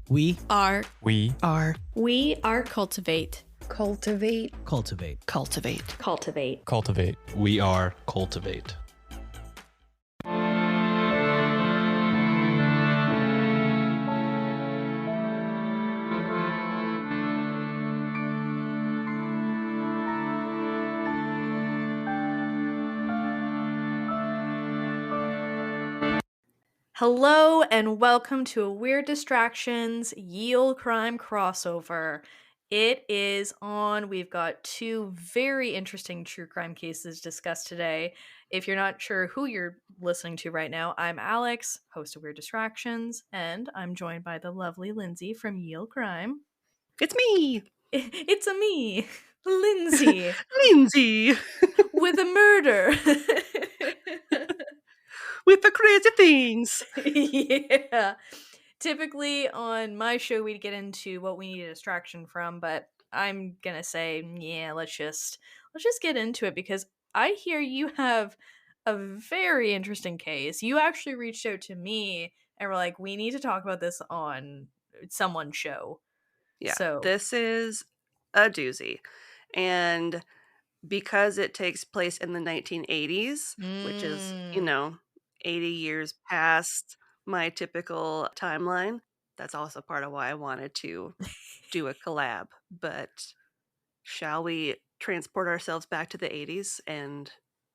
We are We are cultivate. cultivate cultivate. Cultivate. We are Cultivate. Hello and welcome to a Weird Distractions Yield Crime crossover. It is on. We've got two very interesting true crime cases discussed today. If you're not sure who you're listening to right now, I'm Alex, host of Weird Distractions, and I'm joined by the lovely Lindsay from Yield Crime. It's me, It's a me, Lindsay, Lindsay, with a murder. with the crazy things. Yeah. Typically on my show we'd get into what we need a distraction from, but I'm gonna say, yeah, let's just get into it because I hear you have a very interesting case. You actually reached out to me and were like, we need to talk about this on someone's show. Yeah, So this is a doozy. And because it takes place in the 1980s, which is, mm, 80 years past my typical timeline, that's also part of why I wanted to do a collab. But shall we transport ourselves back to the 80s and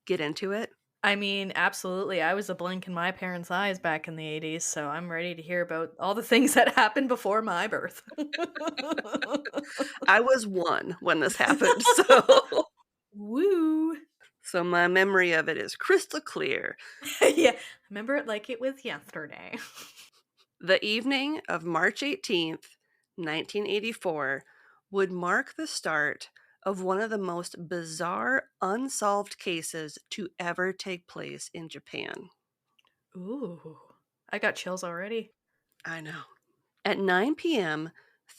get into it? I mean, absolutely. I was a blink in my parents' eyes back in the 80s, so I'm ready to hear about all the things that happened before my birth. I was 1 when this happened, so Woo. so my memory of it is crystal clear. Yeah, remember it like it was yesterday. The evening of March 18th, 1984 would mark the start of one of the most bizarre unsolved cases to ever take place in Japan. Ooh, I got chills already. I know. At 9 p.m.,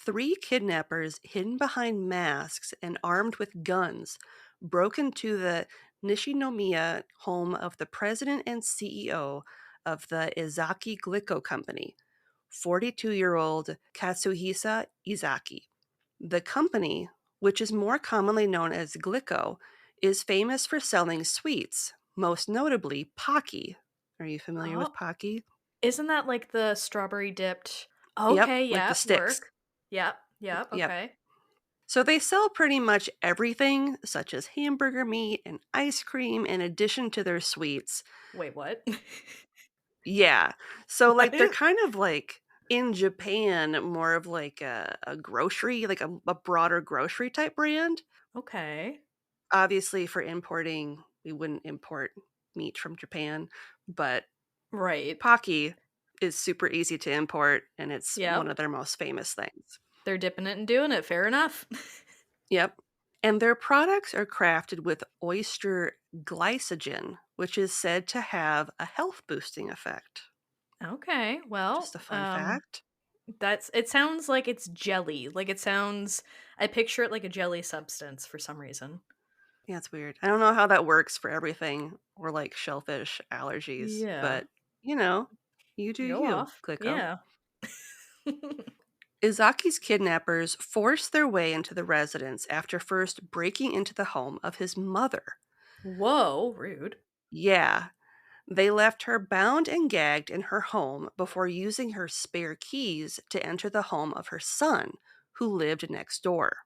3 kidnappers hidden behind masks and armed with guns broke into the Nishinomiya home of the president and CEO of the Izaki Glico Company, 42-year-old Katsuhisa Izaki. The company, which is more commonly known as Glico, is famous for selling sweets, most notably Pocky. Are you familiar with Oh, Pocky? isn't that like the strawberry dipped? Yep, Okay, like the yeah, sticks. work. Yep, Yep. okay. So they sell pretty much everything, such as hamburger meat and ice cream, in addition to their sweets. Wait, what? Yeah. So, like, they're What? kind of like in Japan, more of like a grocery, like a broader grocery type brand. Okay. Obviously, for importing, we wouldn't import meat from Japan, but Right. Pocky is super easy to import, and it's one Yep. of their most famous things. They're dipping it and doing it. Fair enough. Yep. And their products are crafted with oyster glycogen, which is said to have a health boosting effect. Okay. Just Well, a fun fact. it sounds like it's jelly. Like it sounds I picture it like a jelly substance for some reason. Yeah, it's weird. I don't know how that works for everything or like shellfish allergies, Yeah. but you do Go you, off. Clicko. Yeah. Izaki's kidnappers forced their way into the residence after first breaking into the home of his mother. Whoa, rude. Yeah, they left her bound and gagged in her home before using her spare keys to enter the home of her son, who lived next door.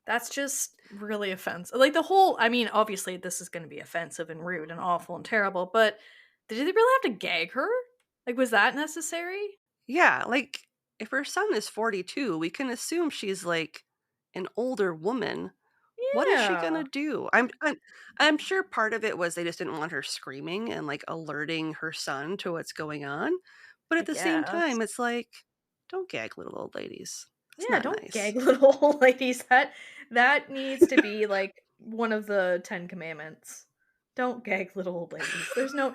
That's just really offensive. Like the whole, I mean, obviously this is going to be offensive and rude and awful and terrible, but did they really have to gag her? Like, was that necessary? Yeah, like if her son is 42, we can assume she's like an older woman. What is she gonna Yeah, do? I'm sure part of it was they just didn't want her screaming and like alerting her son to what's going on. But I at the same guess. time, it's like, don't gag little old ladies. That's Yeah, not don't nice. gag little old ladies. That needs to be like one of the 10 commandments. Don't gag little old ladies. There's no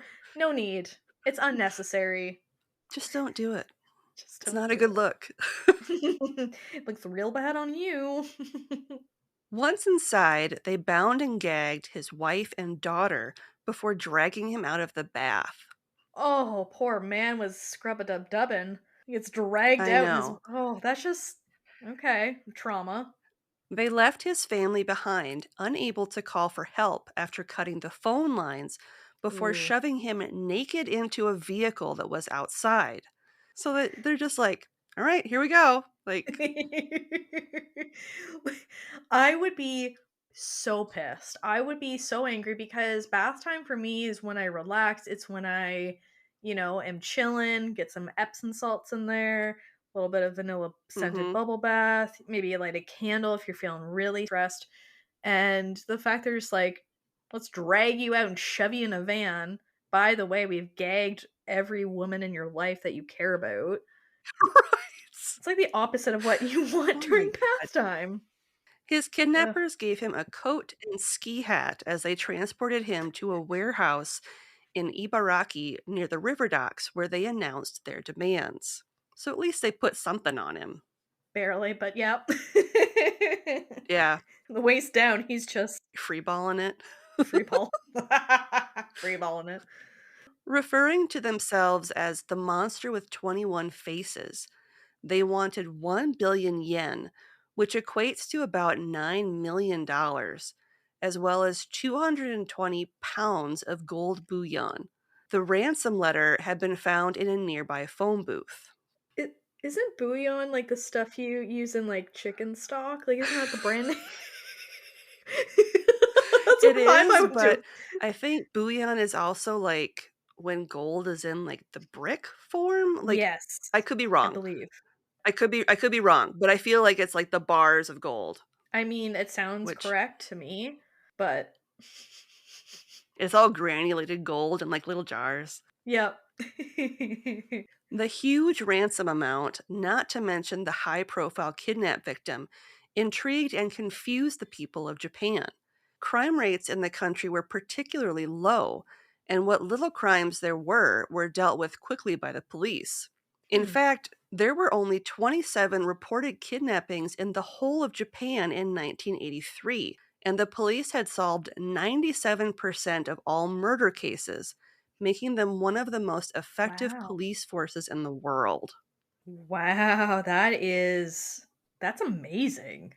need. It's unnecessary. Just don't do it. Just It's don't not a do good look. it. Looks real bad on you. Once inside, they bound and gagged his wife and daughter before dragging him out of the bath. Oh, poor man was scrub-a-dub-dubbing. He gets dragged I out and know. that's just okay, trauma. They left his family behind, unable to call for help after cutting the phone lines before Ooh. shoving him naked into a vehicle that was outside. So that they're just like, all right, here we go. Like, I would be so pissed. I would be so angry because bath time for me is when I relax. It's when I, am chilling, get some Epsom salts in there, a little bit of vanilla scented mm-hmm. bubble bath, maybe light a candle if you're feeling really stressed. And the fact they're just like, let's drag you out and shove you in a van. By the way, we've gagged every woman in your life that you care about. Right. It's like the opposite of what you want Oh my during God. pastime. His Ugh, kidnappers gave him a coat and ski hat as they transported him to a warehouse in Ibaraki near the river docks where they announced their demands. So at least they put something on him. barely, but yep. Yeah, The waist down, he's just freeballing it. free ball. Free balling it. Referring to themselves as the monster with 21 faces, they wanted 1 billion yen, which equates to about $9 million, dollars, as well as 220 pounds of gold bullion. The ransom letter had been found in a nearby phone booth. It isn't bouillon like the stuff you use in like chicken stock? Like isn't that the brand name? That's It what vibe I is, would do. but I think bullion is also like when gold is in like the brick form. Like Yes, I could be I wrong. believe. I could be wrong, but I feel like it's like the bars of gold, I mean, it sounds which correct to me, but it's all granulated gold in like little jars. yep. The huge ransom amount, not to mention the high profile kidnap victim, intrigued and confused the people of Japan. Crime rates in the country were particularly low, and what little crimes there were dealt with quickly by the police. In Hmm. fact, there were only 27 reported kidnappings in the whole of Japan in 1983, and the police had solved 97% of all murder cases, making them one of the most effective Wow. police forces in the world. Wow, that's amazing.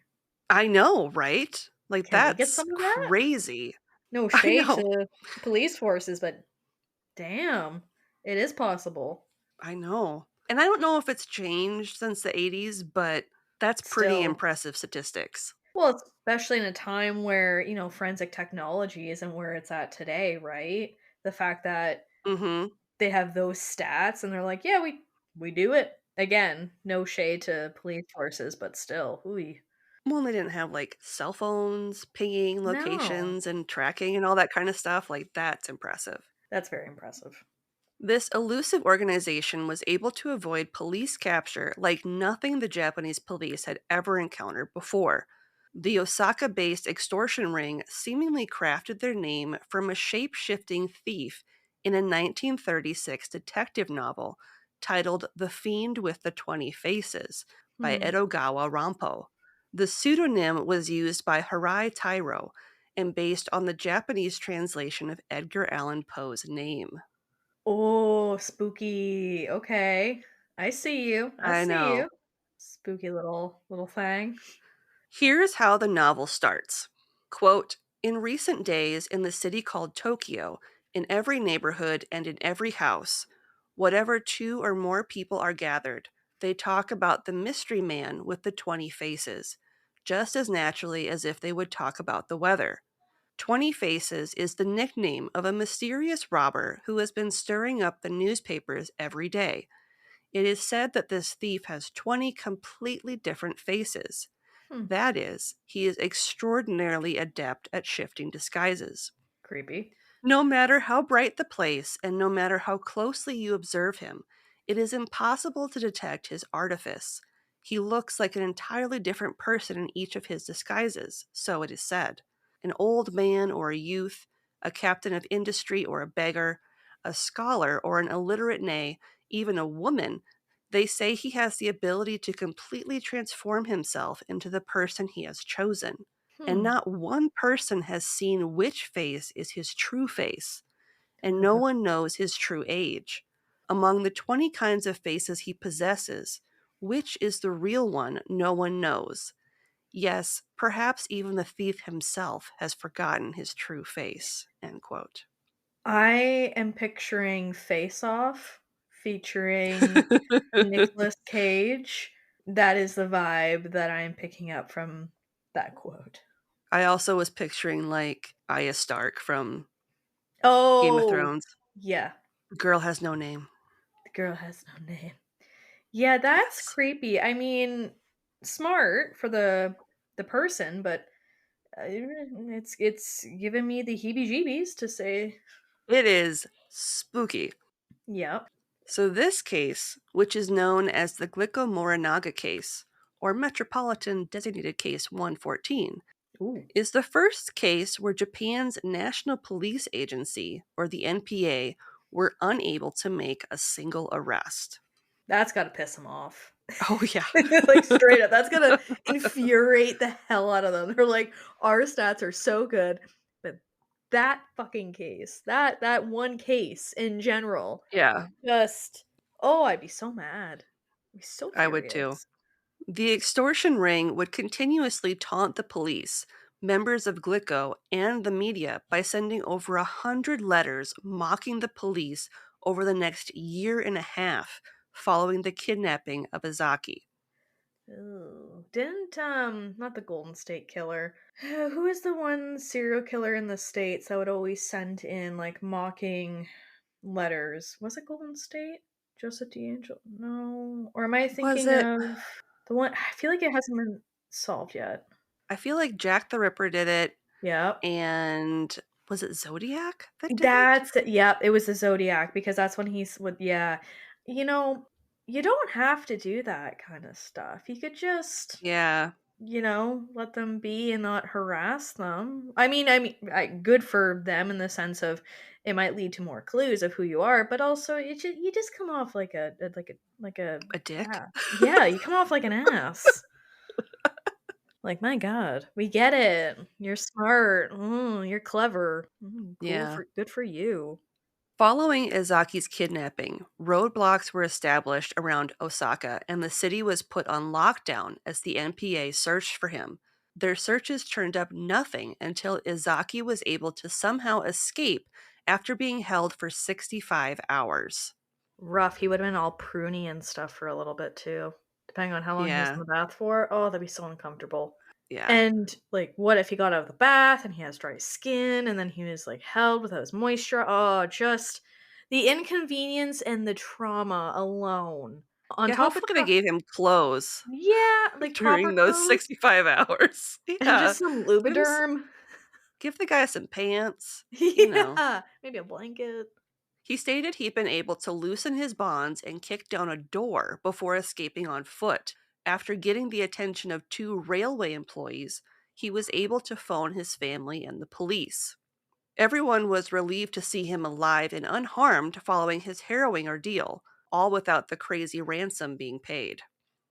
I know, right? Like, Can we get that's some of that? crazy. No I shade know. to police forces, but damn, it is possible. I know. And I don't know if it's changed since the 80s, but that's pretty Still. impressive statistics. Well, especially in a time where, forensic technology isn't where it's at today, right? The fact that Mhm. they have those stats and they're like, "Yeah, we do it." Again, no shade to police forces, but still, ooh. Well, they didn't have, like, cell phones, pinging No. locations, and tracking and all that kinda stuff, like, that's impressive. That's very impressive. This elusive organization was able to avoid police capture like nothing the Japanese police had ever encountered before. The Osaka based extortion ring seemingly crafted their name from a shape shifting thief in a 1936 detective novel titled The Fiend with the 20 Faces by Hmm. Edogawa Rampo. The pseudonym was used by Harai Tairo and based on the Japanese translation of Edgar Allan Poe's name. Oh, spooky. Okay. I see you. I I see know. you. Spooky little thing. Here's how the novel starts. Quote, in recent days in the city called Tokyo, in every neighborhood and in every house, whatever two or more people are gathered, they talk about the mystery man with the 20 faces, just as naturally as if they would talk about the weather. 20 Faces is the nickname of a mysterious robber who has been stirring up the newspapers every day. It is said that this thief has 20 completely different faces. Hmm. That is, he is extraordinarily adept at shifting disguises. Creepy. No matter how bright the place and no matter how closely you observe him, it is impossible to detect his artifice. He looks like an entirely different person in each of his disguises, so it is said. An old man or a youth, a captain of industry or a beggar, a scholar or an illiterate, nay, even a woman, they say he has the ability to completely transform himself into the person he has chosen. And Hmm. not one person has seen which face is his true face, and no one knows his true age. Among the 20 kinds of faces he possesses, which is the real one no one knows? Yes, perhaps even the thief himself has forgotten his true face. End quote. I am picturing Face Off featuring Nicolas Cage. That is the vibe that I'm picking up from that quote. I also was picturing like Arya Stark from Game of Oh, Thrones. yeah. Girl has no name. The girl has no name. Yeah, that's Yes. creepy. I mean, smart for the person, but it's giving me the heebie-jeebies to say, It is spooky. yep. So this case, which is known as the Glico-Morinaga Case, or Metropolitan Designated Case 114, Ooh, is the first case where Japan's National Police Agency, or the NPA, were unable to make a single arrest. that's gotta piss him off. Oh, yeah. Like, straight up, that's gonna infuriate the hell out of them. They're like, "Our stats are so good, but that fucking case, that one case in general, Yeah, just oh, I'd be so mad. I'd be so I would too. furious." The extortion ring would continuously taunt the police, members of Glico, and the media by sending over 100 letters mocking the police over the next year and a half following the kidnapping of Izaki. Ooh. Didn't not the Golden State Killer. Who is the one serial killer in the States that would always send in like mocking letters? Was it Golden State? Joseph D'Angelo? No. Or am I Was thinking it? of the one I feel like it hasn't been solved yet. I feel like Jack the Ripper did it, Yep. and was it Zodiac that did it? That's it. Yep, it was the Zodiac because that's when he's with yeah. You know, you don't have to do that kind of stuff. You could just Yeah, let them be and not harass them. Good for them in the sense of it might lead to more clues of who you are, but also you just come off like a a dick. yeah, you come off like an ass. Like my God, we get it. You're smart. You're clever. Yeah. Good for you. Following Izaki's kidnapping, roadblocks were established around Osaka and the city was put on lockdown as the NPA searched for him. Their searches turned up nothing until Izaki was able to somehow escape after being held for 65 hours. Rough. He would have been all pruny and stuff for a little bit too, depending on how long he was in Yeah, the bath for. Oh, that'd be so uncomfortable. yeah. And, like, what if he got out of the bath and he has dry skin and then he was, like, held without his moisture? Oh, just the inconvenience and the trauma alone. On Yeah, top of hopefully they gave him clothes yeah, like, proper during those clothes 65 hours. and Yeah. just some Give him Lubriderm. give the guy some pants, you know. Yeah, maybe a blanket. He stated he'd been able to loosen his bonds and kick down a door before escaping on foot. After getting the attention of two railway employees, he was able to phone his family and the police. Everyone was relieved to see him alive and unharmed following his harrowing ordeal, all without the crazy ransom being paid.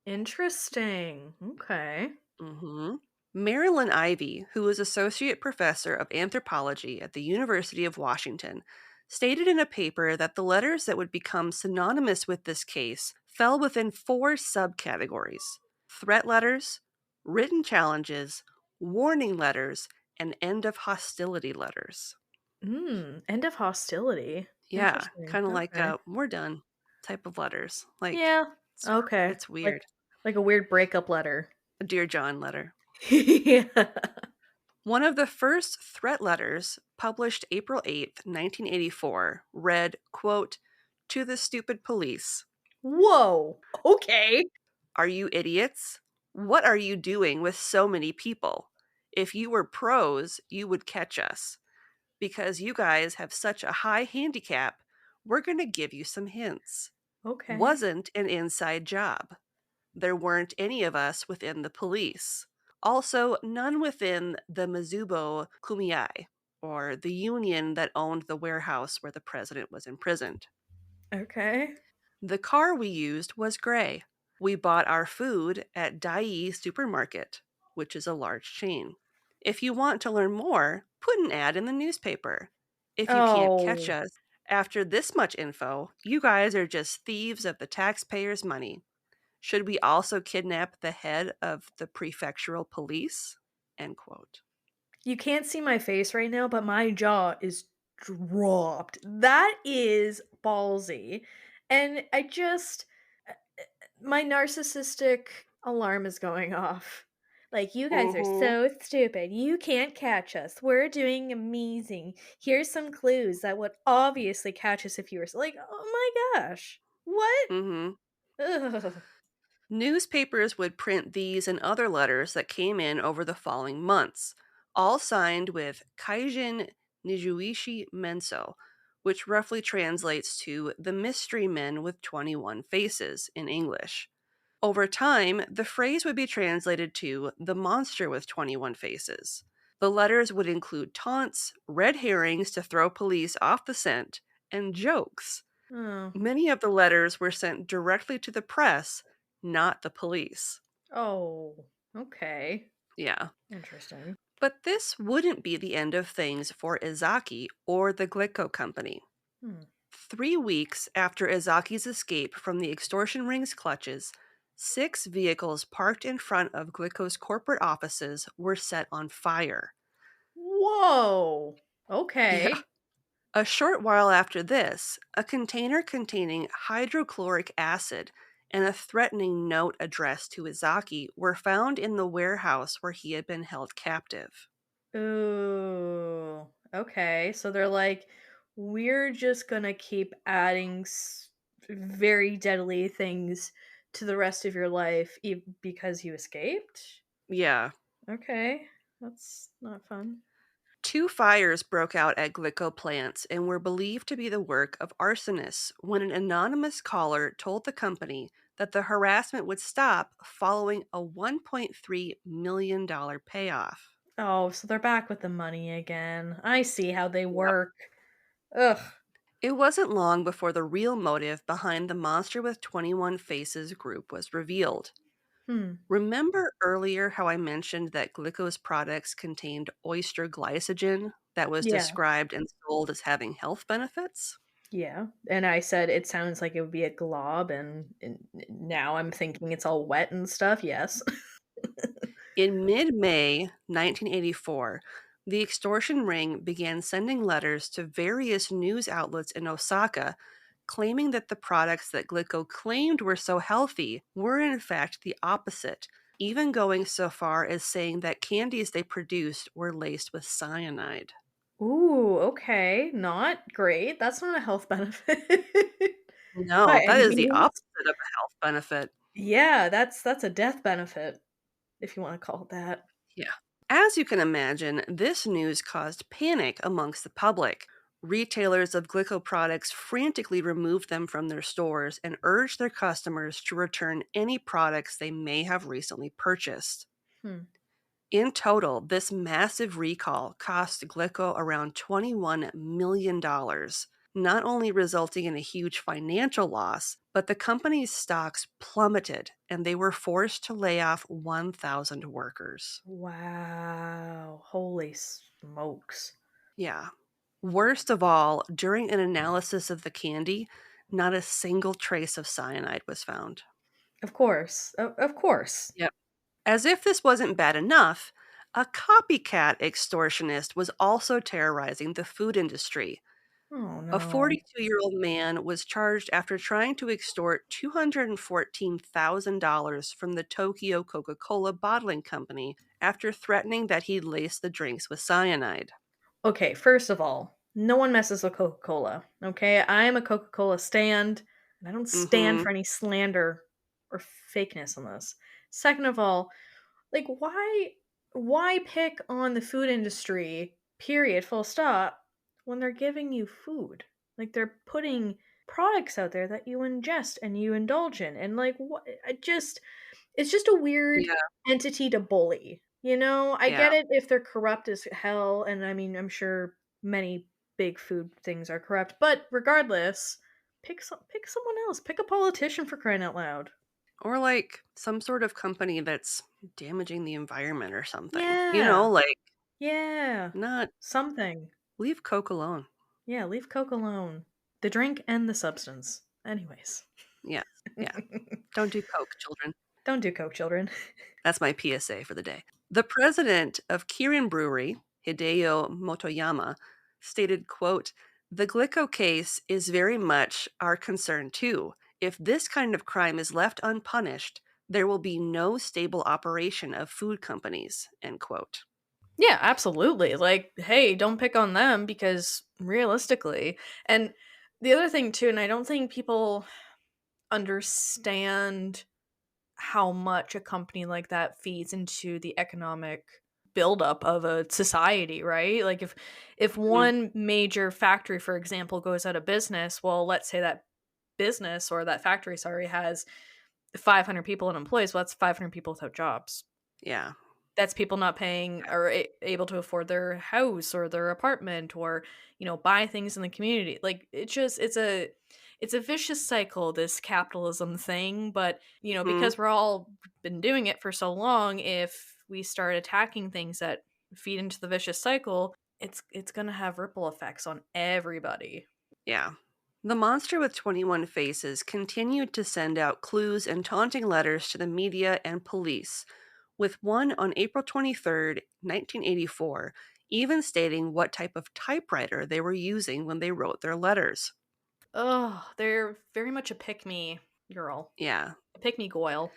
Interesting. Okay. Mhm. Marilyn Ivy, who is associate professor of anthropology at the University of Washington, stated in a paper that the letters that would become synonymous with this case fell within four subcategories: threat letters, written challenges, warning letters, and end of hostility letters. End of hostility. Yeah, Interesting. kind of like Okay. a we're done type of letters. Like, Yeah. it's, Okay. it's Like weird. like a weird breakup letter. A Dear John letter. Yeah. One of the first threat letters, published April 8th, 1984, read, quote, "To the stupid police. Whoa. Okay. Are you idiots? What are you doing with so many people? If you were pros, you would catch us. Because you guys have such a high handicap, we're going to give you some hints. Okay. Wasn't an inside job. There weren't any of us within the police. Also, none within the Mizubo Kumiai, or the union that owned the warehouse where the president was imprisoned. Okay. The car we used was gray. We bought our food at Dai Supermarket, which is a large chain. If you want to learn more, put an ad in the newspaper. If you can't catch Oh. us, After this much info, you guys are just thieves of the taxpayers' money. Should we also kidnap the head of the prefectural police? End quote. You can't see my face right now, but my jaw is dropped. That is ballsy. And uh, my narcissistic alarm is going off. Like, you guys are Mm-hmm. so stupid. You can't catch us. We're doing amazing. Here's some clues that would obviously catch us if you were like, oh my gosh. What? Mm-hmm. Ugh. Newspapers would print these and other letters that came in over the following months, all signed with Kaijin Nijuishi Menso, which roughly translates to the mystery men with 21 faces in English. Over time, the phrase would be translated to the monster with 21 faces. The letters would include taunts, red herrings to throw police off the scent, and jokes. Oh. Many of the letters were sent directly to the press, not the police. Oh. Okay. Yeah. Interesting. But this wouldn't be the end of things for Izaki or the Glico Company. Hmm. 3 weeks after Izaki's escape from the extortion ring's clutches, 6 vehicles parked in front of Glico's corporate offices were set on fire. Whoa. Yeah. Okay. A short while after this, a container containing hydrochloric acid and a threatening note addressed to Izaki were found in the warehouse where he had been held captive. Ooh. Okay. So they're like, we're just gonna keep adding very deadly things to the rest of your life because you escaped? Yeah. Okay. That's not fun. 2 fires broke out at Glico plants and were believed to be the work of arsonists when an anonymous caller told the company that the harassment would stop following a $1.3 million payoff. Oh, so they're back with the money again. I see how they Yep. work. Ugh. It wasn't long before the real motive behind the Monster with 21 Faces group was revealed. Hmm. Remember earlier how I mentioned that Glico's products contained oyster glycogen that was Yeah. described and sold as having health benefits? Yeah, and I said it sounds like it would be a glob, and now I'm thinking it's all wet and stuff. Yes. In mid May 1984, the extortion ring began sending letters to various news outlets in Osaka claiming that the products that Glico claimed were so healthy were in fact the opposite, even going so far as saying that candies they produced were laced with cyanide. Ooh, okay, not great. That's not a health benefit by No, that any is the means. opposite of a health benefit. Yeah, that's a death benefit if you want to call it that. Yeah. As you can imagine, this news caused panic amongst the public. Retailers of Glico products frantically removed them from their stores and urged their customers to return any products they may have recently purchased. Hmm. In total, this massive recall cost Glico around $21 million, dollars, not only resulting in a huge financial loss, but the company's stocks plummeted and they were forced to lay off 1,000 workers. Wow, holy smokes! Yeah. Worst of all, during an analysis of the candy, not a single trace of cyanide was found. Of course, of course. Yep. As if this wasn't bad enough, a copycat extortionist was also terrorizing the food industry. Oh A no. 42-year-old man was charged after trying to extort $214,000 from the Tokyo Coca-Cola bottling company after threatening that he'd lace the drinks with cyanide. Okay, first of all, no one messes with Coca-Cola, okay? I'm a Coca-Cola stand, and I don't stand Mhm. for any slander or fakeness on this. Second of all, like why pick on the food industry, period, full stop, when they're giving you food? Like they're putting products out there that you ingest and you indulge in. And like what I just it's just a weird Yeah, entity to bully. You know, I yeah. get it if they're corrupt as hell, and I mean, I'm sure many big food things are corrupt, but regardless, pick someone else. Pick a politician for crying out loud. Or like some sort of company that's damaging the environment or something. Yeah. Like Yeah. not Something. leave Coke alone. Yeah, leave Coke alone. The drink and the substance. Anyways. Yes, yeah. Don't do coke, children. Don't do coke, children. That's my PSA for the day. The president of Kirin Brewery, Hideo Motoyama, stated, quote, "The Glico case is very much our concern too. If this kind of crime is left unpunished, there will be no stable operation of food companies," end quote. Yeah, absolutely. Like, hey, don't pick on them because realistically, and the other thing too, and I don't think people understand how much a company like that feeds into the economic buildup of a society, right? Like if Mhm. one major factory, for example, goes out of business, well, let's say that business or that factory, sorry, has 500 people and employees. Well, that's 500 people without jobs. Yeah. That's people not paying or able to afford their house or their apartment or, buy things in the community. Like it's a vicious cycle, this capitalism thing, but Mhm. because we're all been doing it for so long, if we start attacking things that feed into the vicious cycle, it's going to have ripple effects on everybody. Yeah. The monster with 21 faces continued to send out clues and taunting letters to the media and police, with one on April 23rd, 1984, even stating what type of typewriter they were using when they wrote their letters. Oh, they're very much a pick me girl, Yeah. a pick me goyle.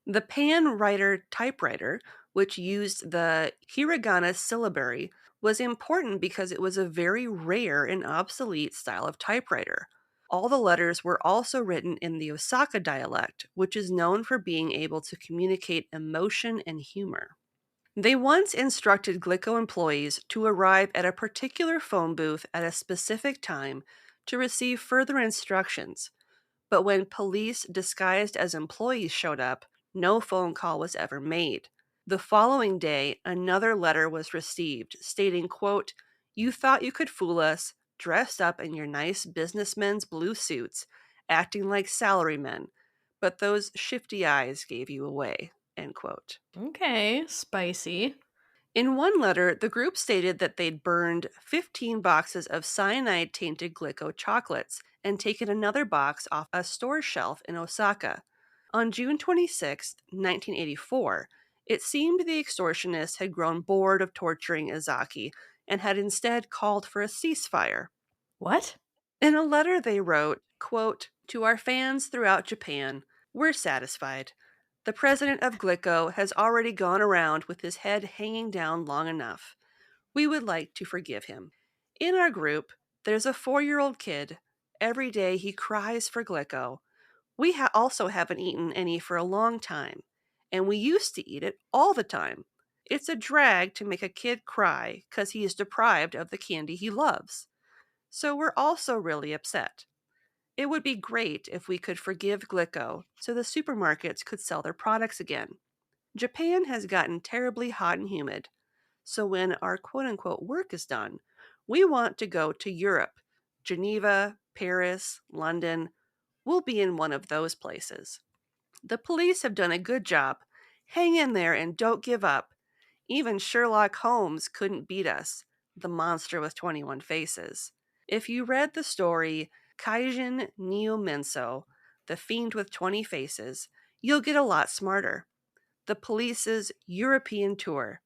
The pan writer typewriter, which used the hiragana syllabary, was important because it was a very rare and obsolete style of typewriter. All the letters were also written in the Osaka dialect, which is known for being able to communicate emotion and humor. They once instructed Glico employees to arrive at a particular phone booth at a specific time to receive further instructions, but when police disguised as employees showed up, no phone call was ever made. The following day, another letter was received stating, quote, "You thought you could fool us, dressed up in your nice businessmen's blue suits, acting like salarymen, but those shifty eyes gave you away," end quote. Okay, spicy. In one letter, the group stated that they'd burned 15 boxes of cyanide tainted Glico chocolates and taken another box off a store shelf in Osaka. On June 26, 1984, it seemed the extortionists had grown bored of torturing Izaki and had instead called for a ceasefire. What? In a letter they wrote, quote, "To our fans throughout Japan, we're satisfied. The president of Glico has already gone around with his head hanging down long enough. We would like to forgive him. In our group, there's a 4-year-old kid. Every day he cries for Glico. We also haven't eaten any for a long time, and we used to eat it all the time. It's a drag to make a kid cry because he is deprived of the candy he loves. So we're also really upset. It would be great if we could forgive Glico so the supermarkets could sell their products again. Japan has gotten terribly hot and humid, so when our quote unquote work is done, we want to go to Europe, Geneva, Paris, London. We'll be in one of those places. The police have done a good job. Hang in there and don't give up. Even Sherlock Holmes couldn't beat us, the monster with 21 faces. If you read the story Kaijin Neo Menso, the fiend with 20 faces, you'll get a lot smarter. The police's European tour.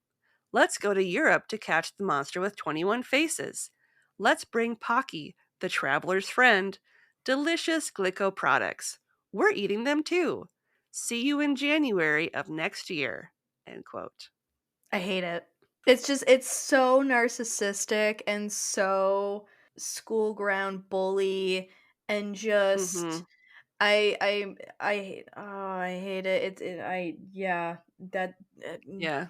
Let's go to Europe to catch the monster with 21 faces. Let's bring Pocky, the traveler's friend, delicious Glico products. We're eating them too. See you in January of next year. End quote. I hate it. It's so narcissistic and so school ground bully and Mm-hmm. just I hate it. I yeah, that Yeah.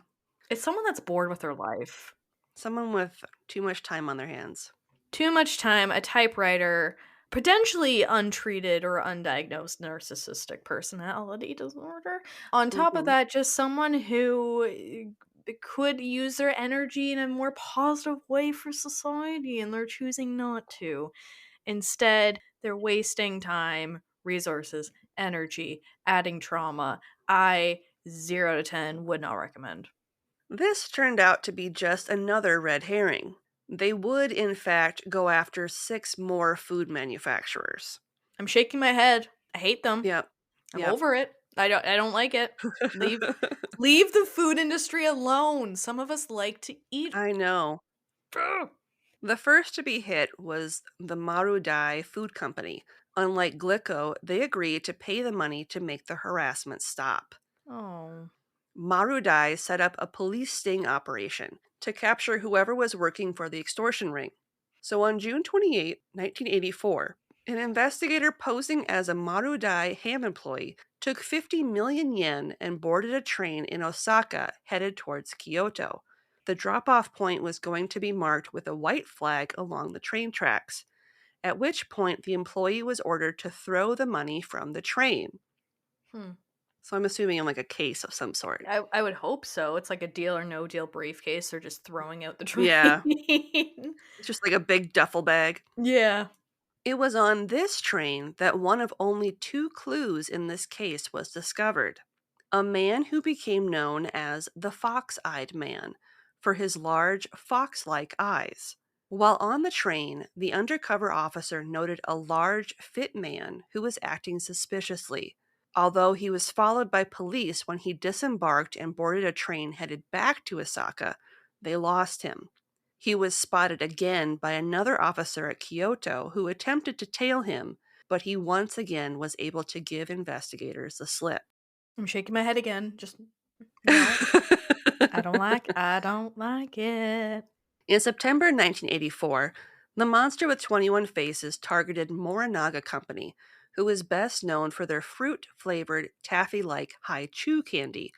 it's someone that's bored with their life. Someone with too much time on their hands. Too much time, a typewriter, potentially untreated or undiagnosed narcissistic personality disorder. On top of Mm-hmm. that, just someone who could use their energy in a more positive way for society and they're choosing not to. Instead, they're wasting time, resources, energy, adding trauma. I 0 to 10 would not recommend. This turned out to be just another red herring. They would, in fact, go after 6 more food manufacturers. I'm shaking my head. I hate them. Yep. I'm Yep. over it. I don't like it. Leave the food industry alone. Some of us like to eat. I know. Ugh. The first to be hit was the Marudai Food Company. Unlike Glico, they agreed to pay the money to make the harassment stop. Oh. Marudai set up a police sting operation to capture whoever was working for the extortion ring. So on June 28, 1984, an investigator posing as a Marudai ham employee took 50 million yen and boarded a train in Osaka headed towards Kyoto. The drop off point was going to be marked with a white flag along the train tracks, at which point the employee was ordered to throw the money from the train. Hmm. So I'm assuming in like a case of some sort. I would hope so. It's like a deal or no deal briefcase. They're just throwing out the Yeah, train. it's just like a big duffel bag. Yeah. It was on this train that one of only 2 clues in this case was discovered. A man who became known as the Fox Eyed Man for his large fox like eyes. While on the train, the undercover officer noted a large, fit man who was acting suspiciously. Although he was followed by police when he disembarked and boarded a train headed back to Osaka, they lost him. He was spotted again by another officer at Kyoto who attempted to tail him, but he once again was able to give investigators the slip. I'm shaking my head again. Just no. I don't like it. In September 1984, the monster with 21 faces targeted Morinaga Company, who is best known for their fruit-flavored taffy-like high chew candy,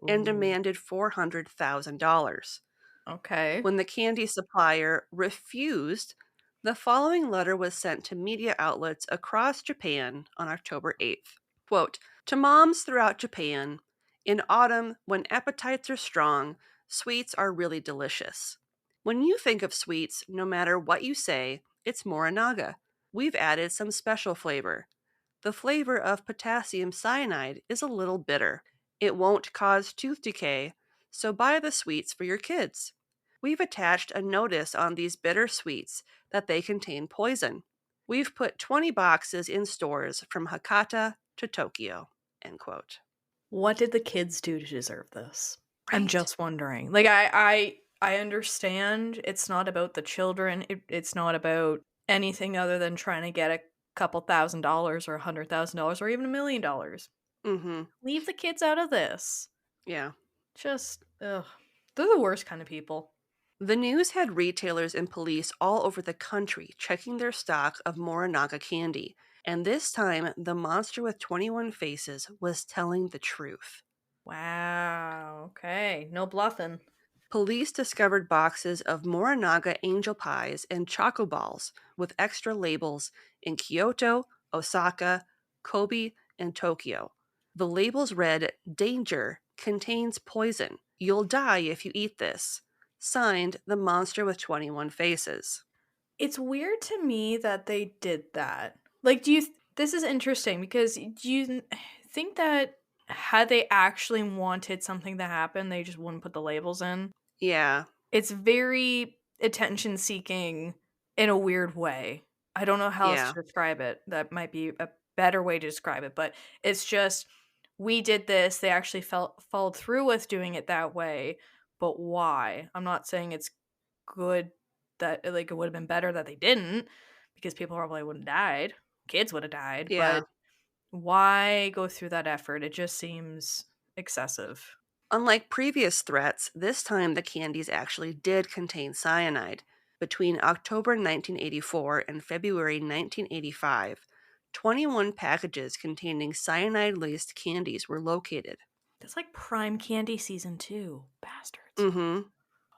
and Ooh. demanded $400,000. Okay. When the candy supplier refused, the following letter was sent to media outlets across Japan on October 8th. Quote, to moms throughout Japan, in autumn, when appetites are strong, sweets are really delicious. When you think of sweets, no matter what you say, it's Morinaga. We've added some special flavor. The flavor of potassium cyanide is a little bitter. It won't cause tooth decay, so buy the sweets for your kids. We've attached a notice on these bitter sweets that they contain poison. We've put 20 boxes in stores from Hakata to Tokyo. End quote. What did the kids do to deserve this? I'm Right. just wondering. Like I understand it's not about the children. It's not about anything other than trying to get a couple $1,000 or $100,000 or even $1,000,000. Mm-hmm. Leave the kids out of this. Yeah. Just ugh. They're the worst kind of people. The news had retailers and police all over the country checking their stock of Morinaga candy, and this time the monster with 21 faces was telling the truth. Wow. Okay. No bluffing. Police discovered boxes of Morinaga angel pies and choco balls with extra labels in Kyoto, Osaka, Kobe, and Tokyo. The labels read, Danger, contains poison. You'll die if you eat this. Signed, the monster with 21 faces. It's weird to me that they did that. Like, this is interesting because do you think that had they actually wanted something to happen, they just wouldn't put the labels in? Yeah, It's very attention seeking in a weird way. I don't know how else yeah, to describe it. That might be a better way to describe it, but it's just we did this. They actually followed through with doing it that way, but why? I'm not saying it's good that like it would have been better that they didn't because people probably would have died. Kids would have died, yeah. but why go through that effort? It just seems excessive. Unlike previous threats, this time the candies actually did contain cyanide. Between October 1984 and February 1985, 21 packages containing cyanide laced candies were located. That's like prime candy season 2. Bastards. Mm-hmm.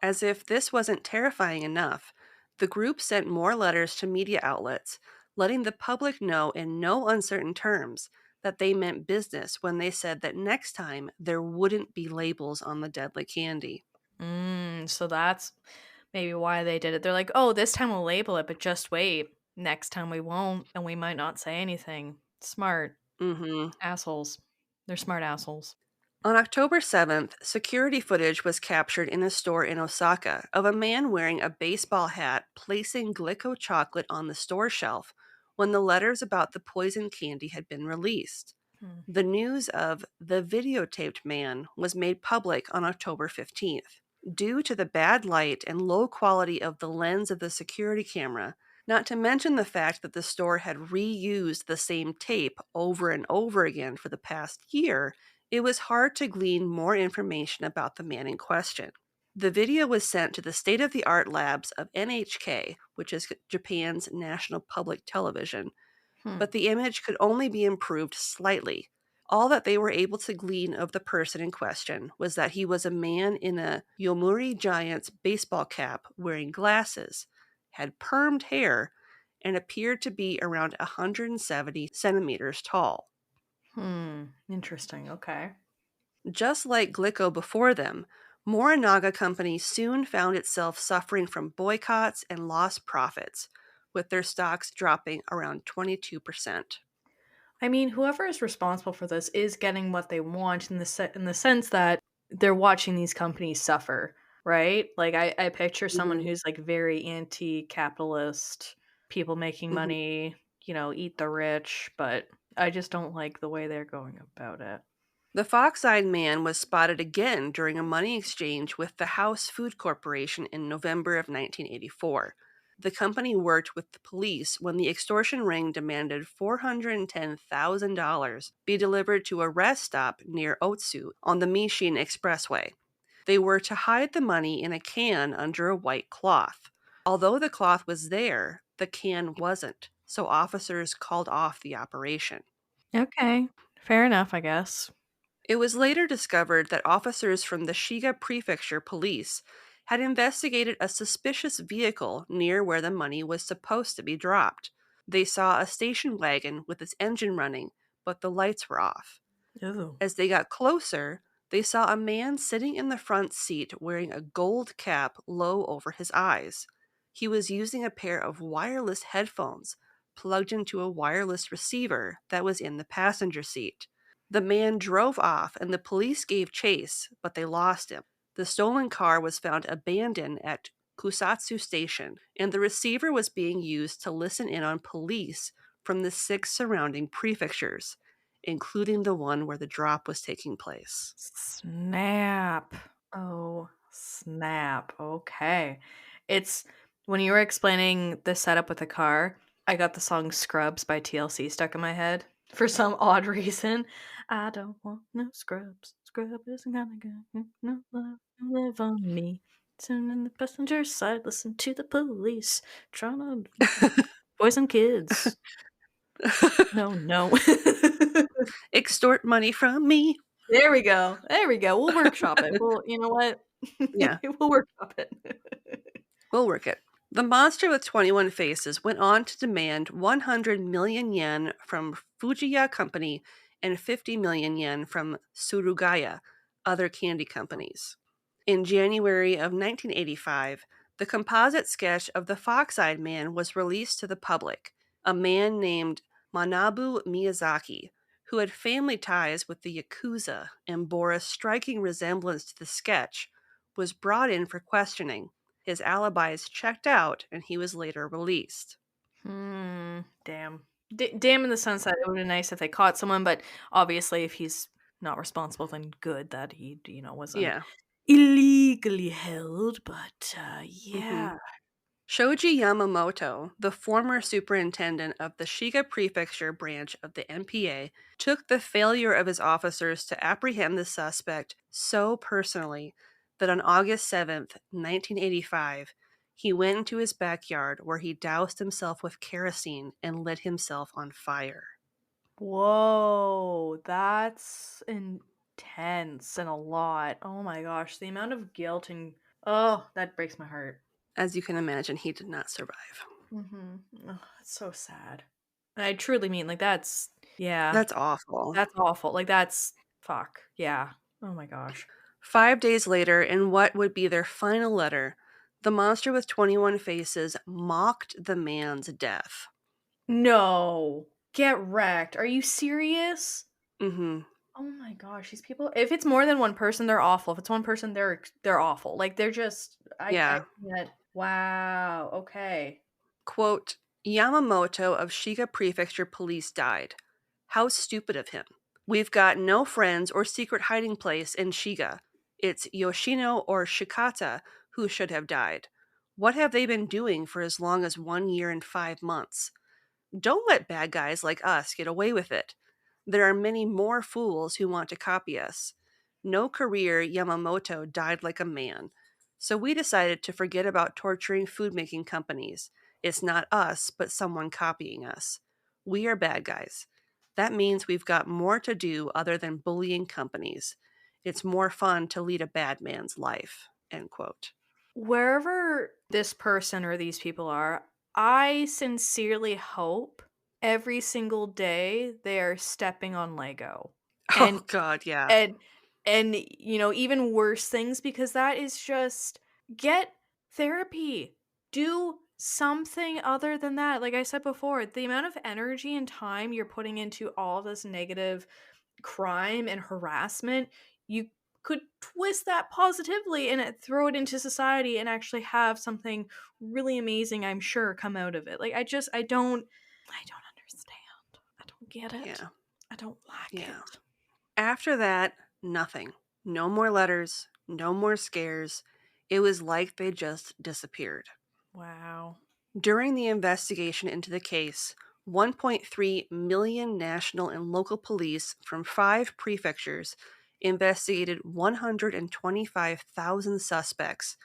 As if this wasn't terrifying enough, the group sent more letters to media outlets, letting the public know in no uncertain terms that they meant business when they said that next time there wouldn't be labels on the deadly candy. So that's maybe why they did it. They're like, "Oh, this time we'll label it, but just wait. Next time we won't, and we might not say anything." Smart Mm-hmm. assholes. They're smart assholes. On October 7th, security footage was captured in a store in Osaka of a man wearing a baseball hat placing Glico chocolate on the store shelf when the letters about the poison candy had been released. Hmm. The news of the videotaped man was made public on October 15th. Due to the bad light and low quality of the lens of the security camera, not to mention the fact that the store had reused the same tape over and over again for the past year, it was hard to glean more information about the man in question. The video was sent to the state of the art labs of NHK, which is Japan's national public television, Hmm. but the image could only be improved slightly. All that they were able to glean of the person in question was that he was a man in a Yomiuri Giants baseball cap wearing glasses, had permed hair, and appeared to be around 170 centimeters tall. Interesting. Okay. Just like Glico before them, Morinaga Company soon found itself suffering from boycotts and lost profits, with their stocks dropping around 22%. I mean, whoever is responsible for this is getting what they want in the sense that they're watching these companies suffer, right? Like I picture someone Mhm, who's like very anti-capitalist, people making mhm. money, eat the rich, but I just don't like the way they're going about it. The fox-eyed man was spotted again during a money exchange with the House Food Corporation in November of 1984. The company worked with the police when the extortion ring demanded $410,000 be delivered to a rest stop near Otsu on the Mishin Expressway. They were to hide the money in a can under a white cloth. Although the cloth was there, the can wasn't, so officers called off the operation. Okay. Fair enough, I guess. It was later discovered that officers from the Shiga Prefecture Police had investigated a suspicious vehicle near where the money was supposed to be dropped. They saw a station wagon with its engine running, but the lights were off. Ooh. As they got closer, they saw a man sitting in the front seat wearing a gold cap low over his eyes. He was using a pair of wireless headphones plugged into a wireless receiver that was in the passenger seat. The man drove off and the police gave chase, but they lost him. The stolen car was found abandoned at Kusatsu Station, and the receiver was being used to listen in on police from the 6 surrounding prefectures, including the one where the drop was taking place. Snap. Oh, snap. Okay. It's when you were explaining the setup with the car, I got the song Scrubs by TLC stuck in my head for some odd reason. I don't want no scrubs. Scrub isn't gonna get no love, no live on me. Sitting in the passenger side, listen to the police trying to poison kids. No, no. Extort money from me. There we go. There we go. We'll workshop it. Well, you know what? Yeah, We'll workshop it. we'll work it. The monster with 21 faces went on to demand 100 million yen from Fujiya Company and 50 million yen from Surugaya, other candy companies. In January of 1985, the composite sketch of the fox-eyed man was released to the public. A man named Manabu Miyazaki, who had family ties with the Yakuza and bore a striking resemblance to the sketch, was brought in for questioning. His alibis checked out, and he was later released. Damn. Damn in the sense that it would be nice if they caught someone, but obviously if he's not responsible, then good that he, wasn't Yeah. illegally held, but Mhm. yeah. Shoji Yamamoto, the former superintendent of the Shiga Prefecture branch of the MPA, took the failure of his officers to apprehend the suspect so personally that on August 7th, 1985, he went into his backyard where he doused himself with kerosene and lit himself on fire. Whoa, that's intense and a lot. Oh my gosh, the amount of guilt and oh, that breaks my heart. As you can imagine, he did not survive. Oh, it's so sad. And I truly mean, like, yeah, That's awful. that's awful. Like, that's fuck. Yeah. Oh my gosh. 5 days later, in what would be their final letter, the monster with 21 faces mocked the man's death. No. Get wrecked. Are you serious? Hmm. Oh my gosh, these people, if it's more than one person, they're awful. If it's one person, they're awful. Like, they're just I Yeah. can't. Wow, okay. Quote, Yamamoto of Shiga Prefecture Police died. How stupid of him. We've got no friends or secret hiding place in Shiga. It's Yoshino or Shikata who should have died. What have they been doing for as long as 1 year and 5 months? Don't let bad guys like us get away with it. There are many more fools who want to copy us. No career Yamamoto died like a man. So we decided to forget about torturing food making companies. It's not us, but someone copying us. We are bad guys. That means we've got more to do other than bullying companies. It's more fun to lead a bad man's life. End quote. Wherever this person or these people are, I sincerely hope every single day they are stepping on Lego. Oh And God, yeah. and even worse things, because that is just, get therapy. Do something other than that. Like I said before, the amount of energy and time you're putting into all this negative crime and harassment, you could twist that positively and throw it into society and actually have something really amazing, I'm sure, come out of it. Like, I don't understand. I don't get it. Yeah. I don't like Yeah. it. After that, nothing. No more letters, no more scares. It was like they just disappeared. Wow. During the investigation into the case, 1.3 million national and local police from 5 prefectures investigated 125,000 suspects,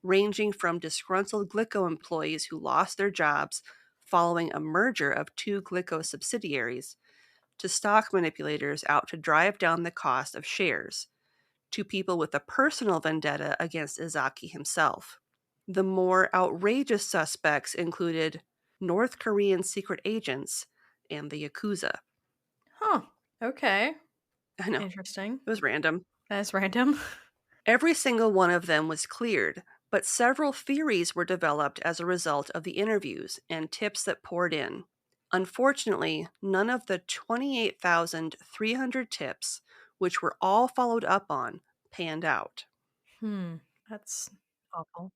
ranging from disgruntled Glico employees who lost their jobs following a merger of 2 Glico subsidiaries to stock manipulators out to drive down the cost of shares, to people with a personal vendetta against Izaki himself. The more outrageous suspects included North Korean secret agents and the Yakuza. Huh. Okay. I know, Interesting. it was random. That's random. Every single one of them was cleared, but several theories were developed as a result of the interviews and tips that poured in. Unfortunately, none of the 28,300 tips, which were all followed up on, panned out. That's awful.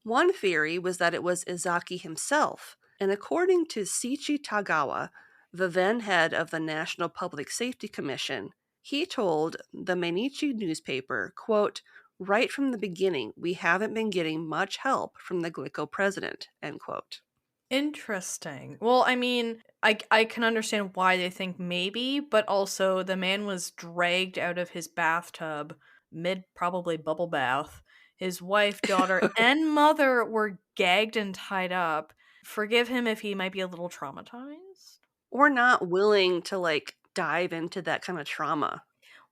One theory was that it was Izaki himself, and according to Shichi Tagawa, the then head of the National Public Safety Commission, he told the Mainichi newspaper, quote, right from the beginning, we haven't been getting much help from the Glico president, end quote. Interesting. Well, I mean, I can understand why they think maybe, but also the man was dragged out of his bathtub mid probably bubble bath. His wife, daughter, and mother were gagged and tied up. Forgive him if he might be a little traumatized. Or not willing to dive into that kind of trauma.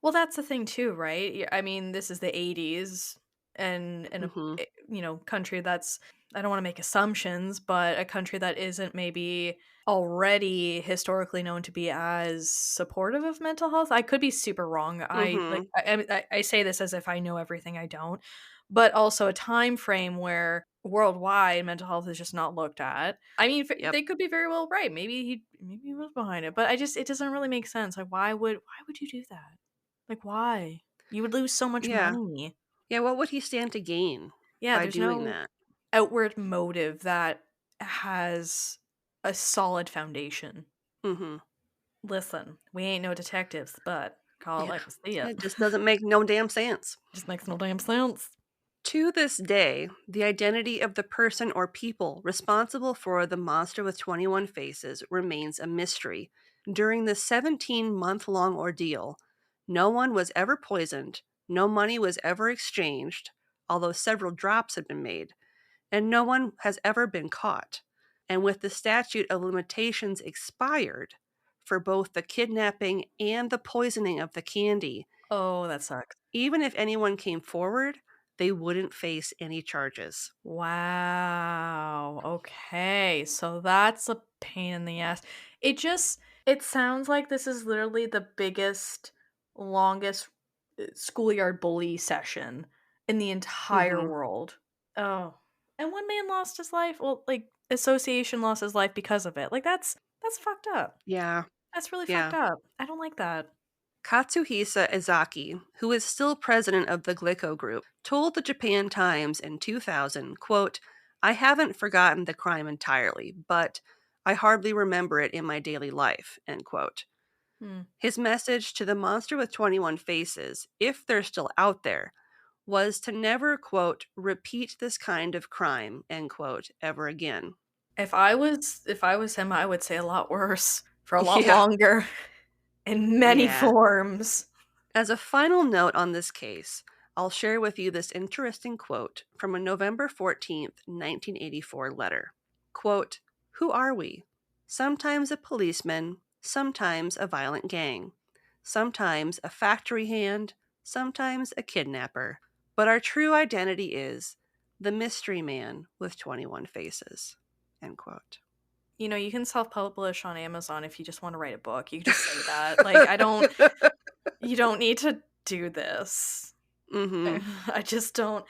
Well, that's the thing too, right? I mean, this is the 80s, and in a Hmm. country that's, I don't want to make assumptions, but a country that isn't maybe already historically known to be as supportive of mental health. I could be super wrong. Hmm. I say this as if I know everything. I don't. But also a time frame where worldwide mental health is just not looked at. I mean, Yep. they could be very well right. Maybe he was behind it, but it doesn't really make sense. Like, why would you do that? Like, why? You would lose so much Yeah. money. Yeah, what would he stand to gain Yeah, by there's doing no that? outward motive that has a solid foundation. Hmm. Listen, we ain't no detectives, but call it Yeah. like we see it. It just doesn't make no damn sense. Just makes no damn sense. To this day, the identity of the person or people responsible for the monster with 21 faces remains a mystery. During the 17-month-long ordeal, no one was ever poisoned, no money was ever exchanged, although several drops had been made, and no one has ever been caught. And with the statute of limitations expired for both the kidnapping and the poisoning of the candy, Oh, that sucks. even if anyone came forward, they wouldn't face any charges. Wow. Okay. So that's a pain in the ass. It sounds like this is literally the biggest, longest schoolyard bully session in the entire Mhm. world. Oh. And one man lost his life. Well, like, association lost his life because of it. Like, that's fucked up. Yeah. That's really fucked Yeah. up. I don't like that. Katsuhisa Ezaki, who is still president of the Glico Group, told the Japan Times in 2000, quote, "I haven't forgotten the crime entirely, but I hardly remember it in my daily life," end quote. Hmm. His message to the monster with 21 faces, if they're still out there, was to never, quote, "repeat this kind of crime," end quote, ever again. If I was him, I would say a lot worse for a lot Yeah. longer in many Yeah. forms. As a final note on this case, I'll share with you this interesting quote from a November 14th, 1984 letter. Quote, "Who are we? Sometimes a policeman, sometimes a violent gang, sometimes a factory hand, sometimes a kidnapper. But our true identity is the mystery man with 21 faces." End quote. You can self-publish on Amazon if you just want to write a book. You can just say that. Like, you don't need to do this. Mm-hmm. I just don't.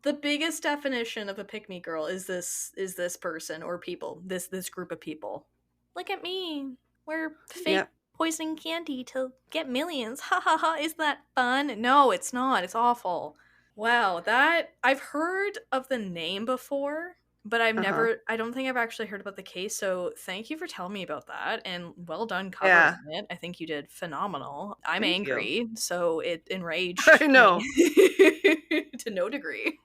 The biggest definition of a pick-me girl is this person or people, this group of people. Look at me. We're fake Yep. poisoning candy to get millions. Ha ha ha. Isn't that fun? No, it's not. It's awful. Wow, that I've heard of the name before, but Uh-huh. I don't think I've actually heard about the case. So thank you for telling me about that, and well done Yeah. covering it. I think you did phenomenal. I'm Thank you. angry, so it enraged I me know. to no degree.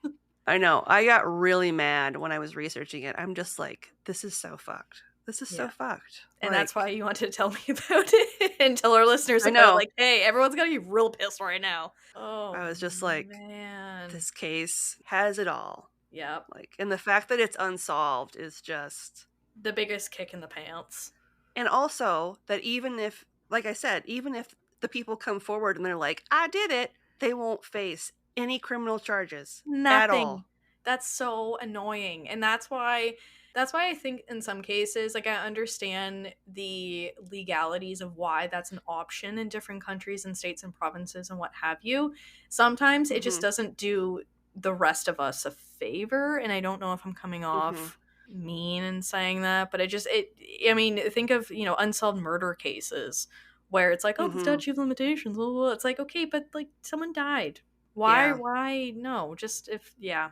I know. I got really mad when I was researching it. I'm just like, this is so fucked. This is so Yeah. fucked. And that's why Like, you wanted to tell me about it and tell our listeners I about it. know. Like, hey, everyone's gonna be real pissed right now. Oh I was just like, man. this case has it all. Yep. Like, and the fact that it's unsolved is just. The biggest kick in the pants. And also that even if, like I said, even if the people come forward and they're like, I did it, they won't face any criminal charges at Nothing. all. That's so annoying. And that's why I think in some cases, like, I understand the legalities of why that's an option in different countries and states and provinces and what have you. Sometimes it just Mm-hmm. doesn't do the rest of us a favor, and I don't know if I'm coming Mm-hmm. off mean in saying that, but I mean, think of, unsolved murder cases where it's like, oh, the Mm-hmm. statute of limitations, blah, blah, blah. It's like, okay, but like someone died. Yeah. Why no, just if yeah.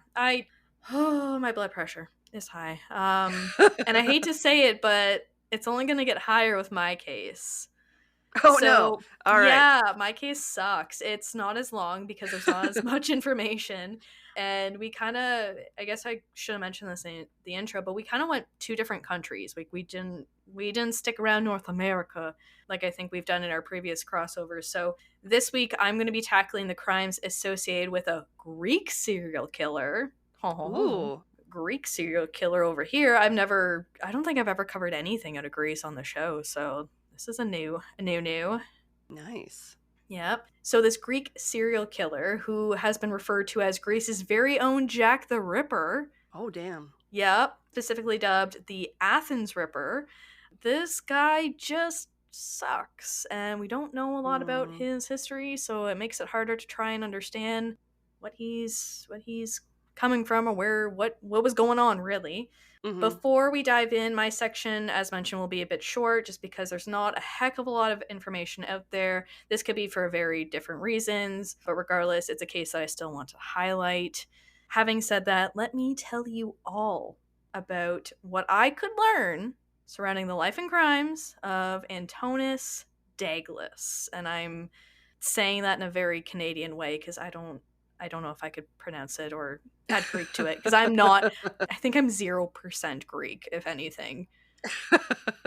Oh, my blood pressure is high. And I hate to say it, but it's only going to get higher with my case. Oh no. So, All right. yeah, my case sucks. It's not as long because there's not as much information. And we kind of, I guess I should have mentioned this in the intro, but we kind of went two different countries. Like, we didn't stick around North America like I think we've done in our previous crossovers. So this week I'm going to be tackling the crimes associated with a Greek serial killer. Ooh. Greek serial killer over here. I don't think I've ever covered anything out of Greece on the show. So this is a new. Nice. Yep. So this Greek serial killer, who has been referred to as Greece's very own Jack the Ripper, Oh damn. yep, specifically dubbed the Athens Ripper, this guy just sucks, and we don't know a lot about Mm. his history, so it makes it harder to try and understand what he's coming from, or what was going on, really. Mm-hmm. Before we dive in, my section, as mentioned, will be a bit short just because there's not a heck of a lot of information out there. This could be for very different reasons, but regardless, it's a case that I still want to highlight. Having said that, let me tell you all about what I could learn surrounding the life and crimes of Antonis Daglis. And I'm saying that in a very Canadian way because I don't know if I could pronounce it or add Greek to it because I'm not. I think I'm 0% Greek, if anything. I